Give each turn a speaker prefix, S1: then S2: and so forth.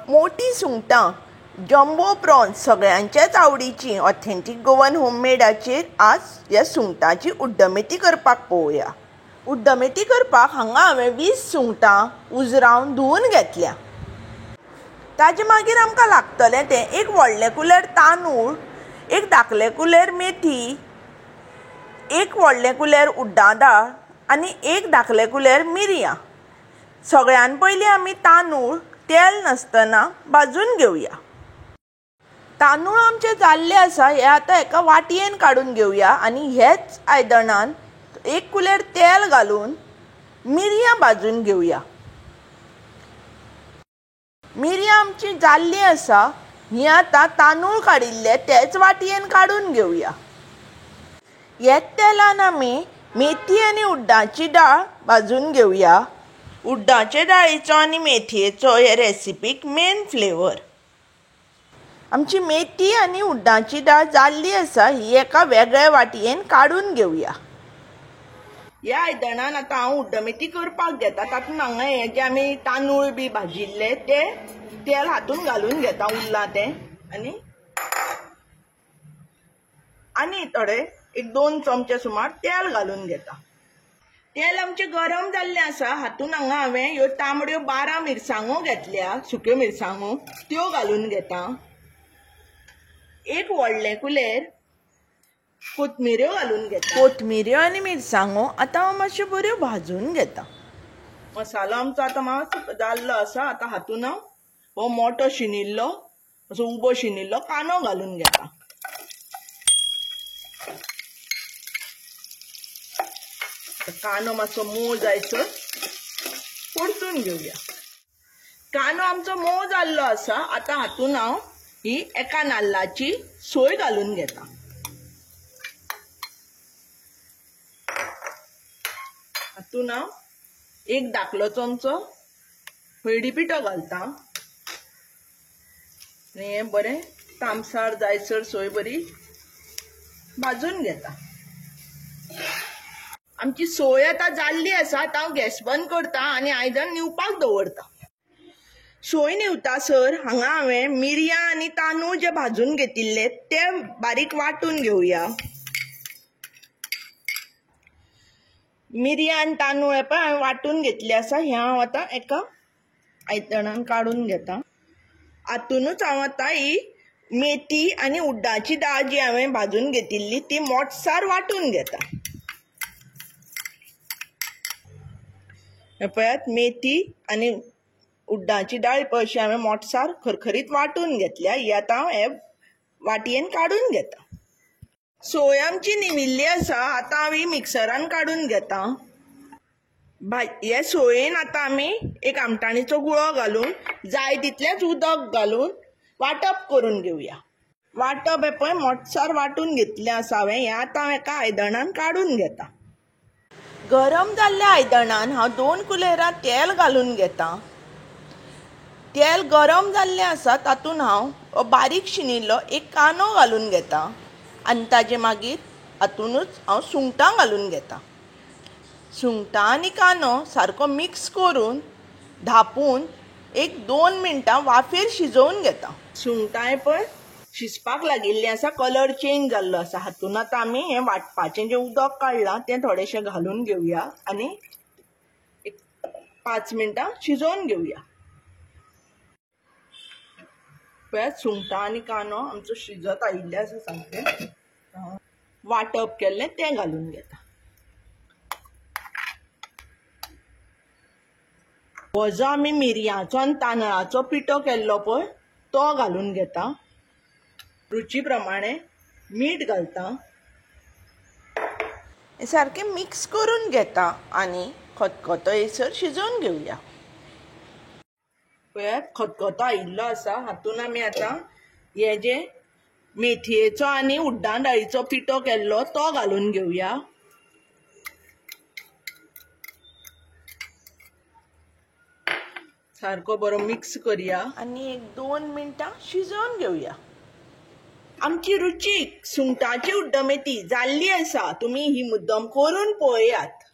S1: मोठी सुंगटां, jumbo prawns सगळ्यांच्याच आवडीची ऑथेंटीक गोवन होममेडाचेर आज ह्या सुंगटांची उड्डमेथी करपाक पळोवया। उड्डमेथी करपाक हांगा हांवें 20 सुंगटां उजरावन धुवन घेतल्या। ताजे मागीर आमकां लागतलें तें एक व्हडलें कुलेर तांदूळ, एक धाकलें कुलेर मेथी, एक व्हडलें कुलेर उड्डां दाळ आनी एक धाकलें कुलेर मिरयां। सगळ्यान पयलीं आमी तांदूळ तेल नासतना भाजून घेवया। तांदूळ आमचे जाल्ले आसा हे आतां एका वाटयेन काडून घेवया आनी हेच आयदनान एक कुलेर तेल घालून मिरयां भाजून घेवया। मिरयां आमची जाल्ली आसा ही आतां तांदूळ काडिल्ले तेच वाटयेन काडून घेवया। ह्याच तेलान आमी मेथी आनी उड्डाची दाळ भाजून घेवया। उड्डाचे दाळीचो आनी मेथयेचो हे रेसिपीक मेन फ्लेवर। आमची मेथी आनी उड्डाची दाळ जाल्ली आसा ही एका वेगळ्या वाटयेन काडून घेवया। ह्या आयदनान आतां हांव उड्डमेथी करपाक घेता। तातूंत हांगा हे जे आमी तांदूळ बी भाजिल्ले ते तेल हातून घालून घेता उरलां तें आनी थोडे एक 2 चमचे सुमार तेल घालून घेता। तेल आमचें गरम जाल्लें आसा हातून हांगा हांवें ह्यो तांबड्यो 12 मिरसांगो घेतल्या, सुक्यो मिरसांगो त्यो घालून घेता। एक व्हडलें कुलेर कोथमिऱ्यो घालून घेता। कोथमिऱ्यो आनी मिरसांगो आतां हांव मातश्यो बऱ्यो भाजून घेता। मसालो आमचो आतां मातसो जाल्लो आसा। आतां हातून हांव हो मोठो शिनिल्लो असो उबो शिनिल्लो कांदो घालून घेता। कांदो मातसो मोव जायसर परतून घेवया। कांदो आमचो मोव जाल्लो आसा। आतां हातून हांव ही एका नाल्लाची सोय घालून घेता। हातून हांव एक धाकलो चमचो हळदी पिठो घालता आनी हें बरें तामसार जायसर सोय बरी भाजून घेता। आमची सोय आतां जाल्ली आसा। आतां हांव गॅस बंद करता आनी आयदन न्हिवपाक दवरता। सोय न्हिवतासर हांगा हांवें मिरयां आनी तांदूळ जे भाजून घेतिल्ले ते बारीक वाटून घेवया। मिरयां आनी तांदूळ हे पळय हांवें वाटून घेतले आसा हे हांव आतां एका आयदनान काडून घेता। हातूनच हांव आतां ही मेथी आनी उड्डाची दाळ जी हांवें भाजून घेतिल्ली ती मोठसार वाटून घेता। हे पळयात मेथी आनी उड्डाची दाळ पळय अशी हांवें मोठसार खरखरीत वाटून घेतल्या। ही आतां हांव हे वाटयेन काडून घेता। सोय आमची निविल्ली आसा। आतां हांव ही मिक्सरान काडून घेता। हे सोयेन आतां आमी एक आमटाणीचो गुळो घालून जाय तितलेंच उदक घालून वांटप करून घेवया। वांटप हे पळय मोठसार वाटून घेतलें आसा हांवें। हें आतां हांव एका आयदनान काडून घेता। गरम जाल्ल्या आयदनान हांव 2 कुलेरां तेल घालून घेता। तेल गरम जाल्लें आसा तातूंत हांव बारीक शिनिल्लो एक कांदो घालून घेता आनी ताजे मागीर हातूनच हांव सुंगटां घालून घेता। सुंगटां आनी कांदो सारको मिक्स करून धापून एक 2 मिनटां वाफेर शिजोवन घेता। सुंगटां हे पळय शिजपाक लागिल्लीं आसा, कलर चेंज जाल्लो आसा। हातून आतां आमी हें वाटपाचें जें उदक काडलां तें थोडेंशें घालून घेवया आनी एक 5 मिनटां शिजोवन घेवया। पळयात सुंगटां आनी कांदो आमचो शिजत आयिल्ले आसा सामके। वांटप केल्लें तें घालून घेता। हो जो आमी मिरयाचो आनी तांदळाचो पिठो केल्लो पळय तो घालून घेता। रुची प्रमाणे मीठ घालता। हे सारकें मिक्स करून घेता आनी खतखतो येयसर शिजोवन घेवया। पळयात खतखतो आयिल्लो आसा। हातून आमी आतां हे जे मेथयेचो आनी उड्डां दाळीचो पिठो केल्लो तो घालून घेवया। सारको बरो मिक्स करया आनी एक 2 मिनटां शिजोवन घेवया। आमची रुचीक सुंगटाची उड्डमेथी जाल्ली आसा। तुमी ही मुद्दम करून पळयात।